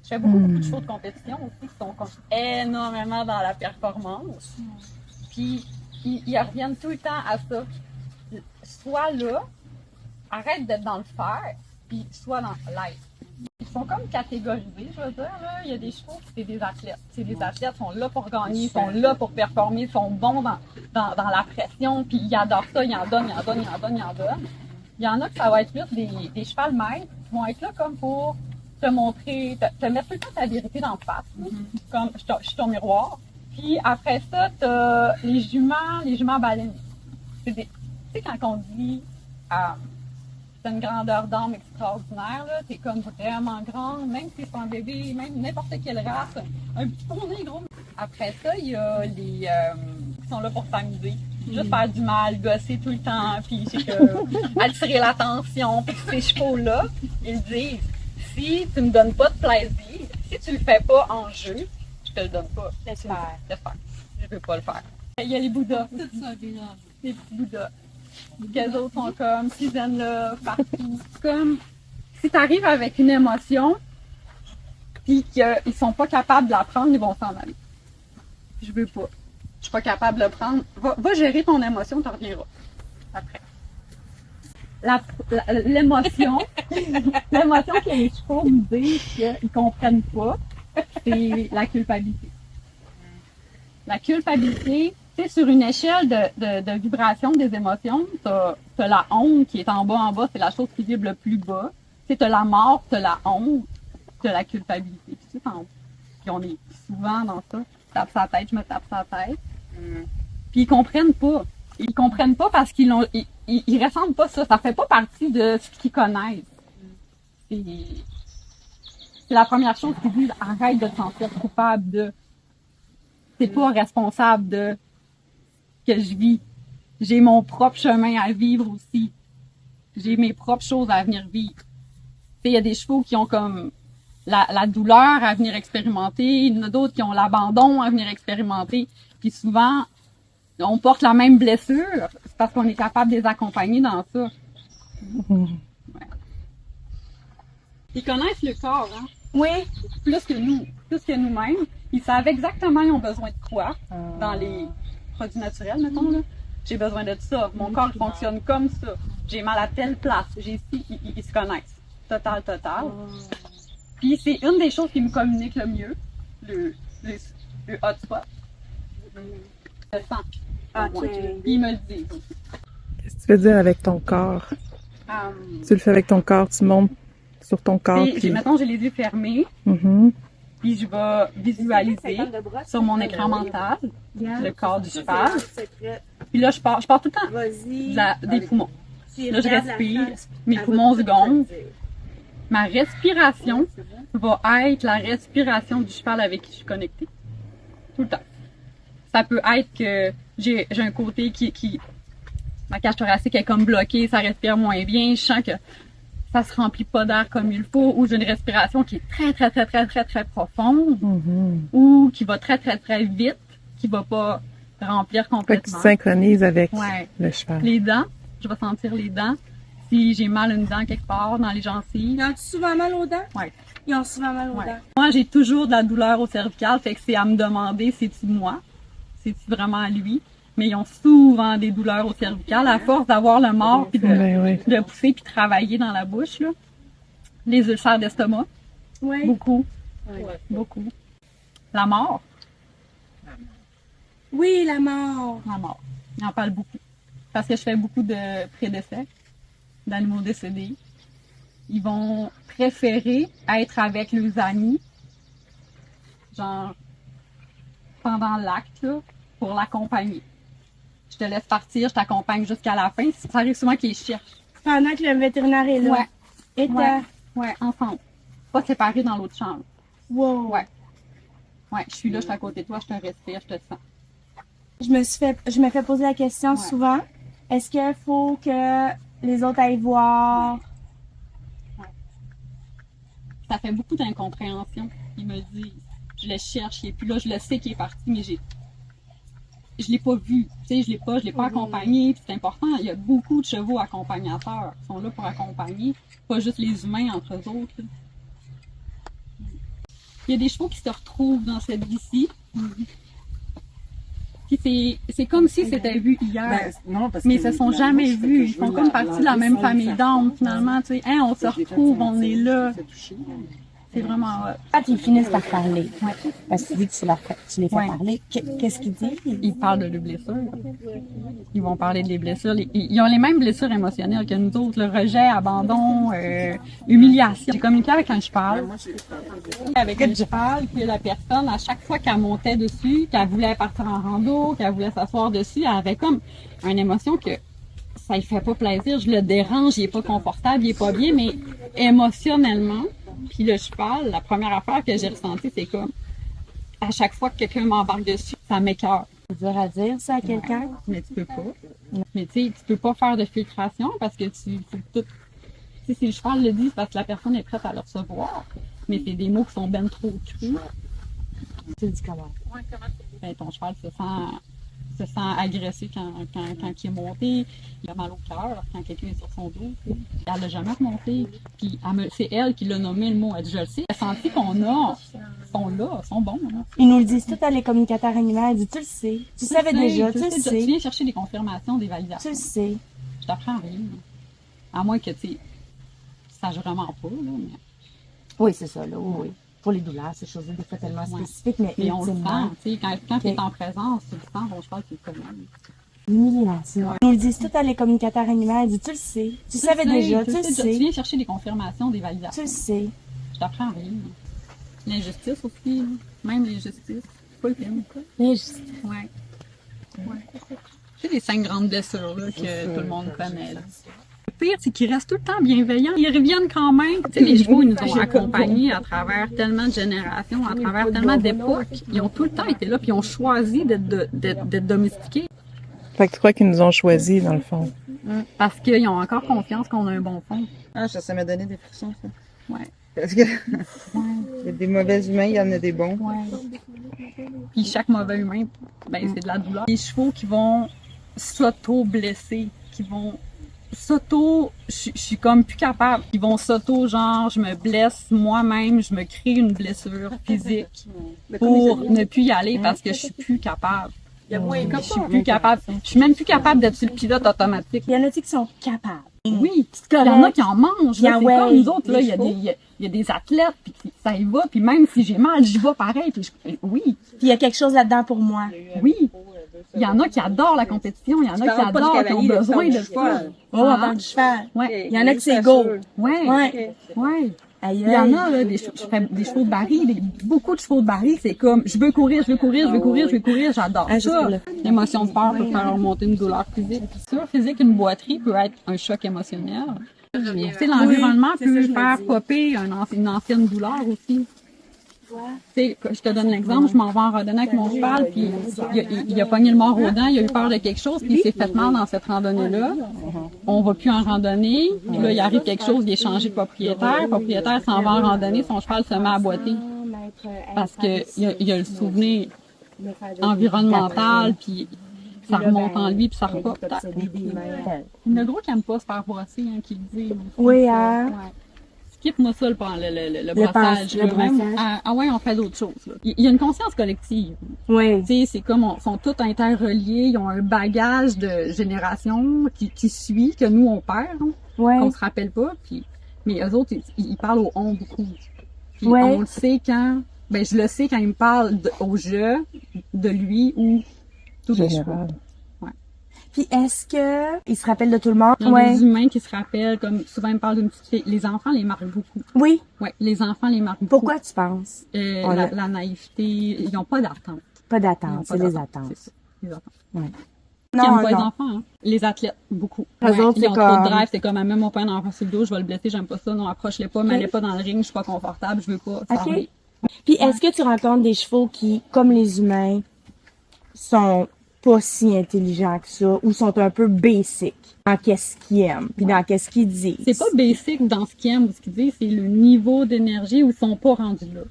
Je fais beaucoup de chevaux de compétition aussi qui sont comme énormément dans la performance. Puis, ils reviennent tout le temps à ça. Sois là, arrête d'être dans le faire, puis sois dans l'être. Ils sont comme catégorisés, je veux dire. Là. Il y a des chevaux qui c'est des athlètes. C'est des athlètes, sont là pour gagner, sont là pour performer, sont bons dans la pression, puis ils adorent ça, ils en donnent, ils en donnent, ils en donnent, ils en donnent. Il y en a que ça va être plus des chevals maîtres qui vont être là comme pour te montrer, te mettre tout le temps ta vérité dans le face. Comme je suis ton miroir. Puis après ça, t'as les juments baleines. Tu sais, quand on dit t'as une grandeur d'âme extraordinaire, là, t'es comme vraiment grande, même si c'est un bébé, même n'importe quelle race, un petit poney gros. Après ça, il y a les qui sont là pour s'amuser. Juste faire du mal, gosser tout le temps, puis attirer l'attention, puis ces chevaux-là, ils disent, si tu me donnes pas de plaisir, si tu le fais pas en jeu, je te le donne pas. Laisse faire. Je veux pas le faire. Il y a les Bouddhas. Tout ça, déjà. Les petits Bouddhas. Les autres sont comme, qui viennent là, partout. Comme, si t'arrives avec une émotion, puis qu'ils sont pas capables de la prendre, ils vont s'en aller. Je veux pas. Je suis pas capable de le prendre. Va gérer ton émotion, tu reviendras. Après. L'émotion, l'émotion que les chevaux me disent qu'ils comprennent pas, c'est la culpabilité. La culpabilité, c'est sur une échelle de vibration des émotions, t'as la honte qui est en bas, c'est la chose qui vibre le plus bas. T'as la mort, t'as la honte, t'as la culpabilité. Puis puis on est souvent dans ça. Je tape sa tête, je me tape sa tête. Puis ils comprennent pas. Ils comprennent pas parce qu'ils ressentent pas ça. Ça fait pas partie de ce qu'ils connaissent. C'est la première chose qu'ils disent, arrête de te sentir coupable de. T'es pas responsable de ce que je vis. J'ai mon propre chemin à vivre aussi. J'ai mes propres choses à venir vivre. Il y a des chevaux qui ont comme la douleur à venir expérimenter, il y en a d'autres qui ont l'abandon à venir expérimenter. Puis souvent, on porte la même blessure, c'est parce qu'on est capable de les accompagner dans ça. Ouais. Ils connaissent le corps, hein? Oui. Plus que nous-mêmes. Ils savent exactement ils ont besoin de quoi dans les produits naturels, mettons, là. J'ai besoin de ça. Mon corps il fonctionne comme ça. J'ai mal à telle place. Ils se connaissent. Total. Puis c'est une des choses qui me communique le mieux, le hotspot. Le sang. Okay. Puis ils me le disent aussi. Qu'est-ce que tu veux dire avec ton corps? Tu le fais avec ton corps, tu montes sur ton corps. Puis... Mettons, j'ai les yeux fermés. Puis je vais visualiser sur mon écran mental le corps du cheval. Puis là, je pars tout le temps des poumons. Là, je respire, mes poumons se gonflent. Ma respiration va être la respiration du cheval avec qui je suis connectée. Tout le temps. Ça peut être que j'ai un côté ma cage thoracique est comme bloquée, ça respire moins bien, je sens que ça se remplit pas d'air comme il faut, ou j'ai une respiration qui est très profonde, ou qui va très vite, qui va pas remplir complètement. Tu synchronises avec le cheval. Les dents, je vais sentir les dents. Si j'ai mal une dent quelque part dans les gencives. Ils ont souvent mal aux dents? Oui. Ils ont souvent mal aux dents. Moi, j'ai toujours de la douleur au cervical, fait que c'est à me demander, c'est-tu moi? C'est-tu vraiment à lui? Mais ils ont souvent des douleurs au cervical à force d'avoir le mort puis de pousser puis travailler dans la bouche, là. Les ulcères d'estomac. Oui. Beaucoup. Beaucoup. La mort. Oui, la mort. La mort. J'en parle beaucoup. Parce que je fais beaucoup de pré-décès, d'animaux décédés. Ils vont préférer être avec leurs amis, genre, pendant l'acte, là, pour l'accompagner. Je te laisse partir, je t'accompagne jusqu'à la fin. Ça arrive souvent qu'ils cherchent. Pendant que le vétérinaire est là. Ouais, ensemble. Pas séparés dans l'autre chambre. Wow. Ouais, je suis là, je suis à côté de toi, je te respire, je te sens. Je me fais poser la question souvent. Est-ce qu'il faut que les autres aillent voir? Ça fait beaucoup d'incompréhension. Ils me disent, je le cherche, il est plus là, je le sais qu'il est parti, mais je l'ai pas vu, tu sais, je l'ai pas accompagné, puis c'est important, il y a beaucoup de chevaux accompagnateurs qui sont là pour accompagner, pas juste les humains entre eux autres. Il y a des chevaux qui se retrouvent dans cette vie-ci. Puis c'est comme si c'était vu hier. Ben, non, parce Mais que ils se sont la jamais mouche, c'est vus. que Ils je font veux comme partie de la même vaisselle famille faite. d'âmes, finalement. Tu sais, hein, on se Je l'ai fait, retrouve, c'est on est là. c'est touché. C'est vraiment hot. Quand ils finissent par parler, Ouais. parce que tu dis que tu les fais Ouais. parler, qu'est-ce qu'ils disent? Ils parlent de leurs blessures. Ils vont parler des blessures. Ils ont les mêmes blessures émotionnelles que nous autres. Le rejet, abandon, humiliation. J'ai communiqué avec un cheval. Avec un cheval, puis la personne, à chaque fois qu'elle montait dessus, qu'elle voulait partir en rando, qu'elle voulait s'asseoir dessus, elle avait comme une émotion que ça lui fait pas plaisir. Je le dérange, il est pas confortable, il est pas bien, mais émotionnellement, puis le cheval, la première affaire que j'ai ressentie, c'est comme à chaque fois que quelqu'un m'embarque dessus, ça m'écœure. C'est dur à dire ça à quelqu'un? Mais tu peux pas. Mais tu sais, tu peux pas faire de filtration parce que faut tout. Tu sais, si le cheval le dit, c'est parce que la personne est prête à le recevoir. Mais c'est des mots qui sont ben trop crus. Tu le dis comment? Ben, ton cheval se sent agressé quand il est monté. Il a mal au cœur quand quelqu'un est sur son dos. Tu sais. Elle l'a jamais remonté. Puis c'est elle qui l'a nommé le mot. Elle dit, je le sais. Elle a senti sont là, sont bons. Là. Ils nous le disent tout à les communicateurs animaux. Ils disent, tu le sais. Tu savais déjà, tu le Tu sais. viens chercher des confirmations, des Tu validations. le sais. Je t'apprends rien. À moins que tu saches vraiment pas. Là, mais... Oui, c'est ça, là. Oui, oui. Pour les douleurs, c'est choses des fois tellement Ouais. spécifiques, mais Mais on le ultimement, sent, tu sais, quand tu es en présence, tu le sens, bon, je pense qu'il est commun. l'humiliation. Ils nous le disent tout à les communicateurs animaux. Ils disent, tu le sais. Tu savais déjà, tu le Tu sais. viens chercher des confirmations, des Tu validations. le sais. Je t'apprends rien. L'injustice aussi, là. Même l'injustice. C'est pas le film, quoi. L'injustice. Ouais. C'est les 5 grandes blessures là, que tout le monde connaît. Là. Le pire, c'est qu'ils restent tout le temps bienveillants. Ils reviennent quand même. Tu sais, les chevaux, ils nous ont accompagnés à travers tellement de générations, à travers tellement d'époques. Ils ont tout le temps été là, puis ils ont choisi d'être domestiqués. Fait que tu crois qu'ils nous ont choisis, dans le fond? Parce qu'ils ont encore confiance qu'on a un bon fond. Ah, ça m'a donné des frissons, ça. Ouais. Parce que Ouais. il y a des mauvais humains, il y en a des bons. Ouais. Puis chaque mauvais humain, ben, c'est de la douleur. Les chevaux qui vont s'auto-blesser, qui vont je suis comme plus capable. Ils vont genre, je me blesse moi-même, je me crée une blessure physique pour ne plus y aller parce que je suis plus capable. Je suis plus capable. Je suis même plus capable d'être sur le pilote automatique. Il y en a qui sont capables. Oui, il y en a qui en mangent. Là, c'est ouais, comme nous autres, là, les il y a des athlètes, puis ça y va, puis même si j'ai mal, j'y vais pareil. Puis oui, Puis il y a quelque chose là-dedans pour moi. oui. Il y en a qui adorent la compétition, il y en a qui adorent, qui ont besoin de ça. Oh, on parle du cheval. Ouais, Il y en a qui c'est go. ouais, Ouais. ouais. Aïe, Il y en a, là, je ferais des chevaux de baril, beaucoup de chevaux de baril, c'est comme, je veux courir, j'adore Ah, juste ça. pour le- L'émotion de peur peut faire remonter une douleur physique. Sur physique, une boiterie peut être un choc émotionnel. Tu sais, l'environnement peut faire popper une ancienne douleur aussi. Tu sais, je te donne l'exemple, je m'en vais en randonnée avec mon cheval, puis il a pogné le mort aux dents, il a eu peur de quelque chose, puis il s'est fait mal dans cette randonnée-là. On va plus en randonnée, puis là, il arrive quelque chose, il est changé de propriétaire. Le propriétaire s'en va en randonnée, son cheval se met à boiter. Parce que il y a le souvenir environnemental, puis ça remonte en lui, puis ça repart. Il y en a gros qui n'aiment pas se faire brosser, hein, qui le disent. Oui, hein? Ouais. Skip-moi ça, le brossage. le là, même. brossage. Ah ouais, on fait d'autres choses. Là. Il y a une conscience collective. Oui. Tu sais, c'est comme, ils sont tous interreliés, ils ont un bagage de génération qui suit, que nous, on perd, hein, Ouais. qu'on se rappelle pas. Puis, mais eux autres, ils parlent au on beaucoup. Puis Ouais. on le sait quand... Ben, je le sais quand ils me parlent au jeu, de lui ou tout les chevaux. Général. Puis est-ce que il se rappelle de tout le monde? Il y a des humains qui se rappellent, comme souvent ils me parlent d'une petite fille. Les enfants les marquent beaucoup. Oui. Ouais, les enfants les marquent beaucoup. Pourquoi tu penses? La naïveté, ils n'ont pas d'attente. Pas Ils n'ont d'attente, pas c'est les d'attente, attentes. C'est ça, les attentes. Ouais. Qui aiment Non, pas les non. enfants, hein. Les athlètes, beaucoup. Eux autres, ils c'est ont trop comme- de drive, c'est comme, même mon pas un enfant sur le dos, je vais le blesser, j'aime pas ça, non, approche-les pas, mets-les pas dans le ring, je suis pas confortable, je veux pas. Ça Ok. revient. Puis est-ce que tu rencontres des chevaux qui, comme les humains, sont pas si intelligents que ça ou sont un peu basic dans qu'est-ce qu'ils aiment puis dans qu'est-ce qu'ils disent? C'est pas basic dans ce qu'ils aiment ou ce qu'ils disent, c'est le niveau d'énergie où ils sont pas rendus là.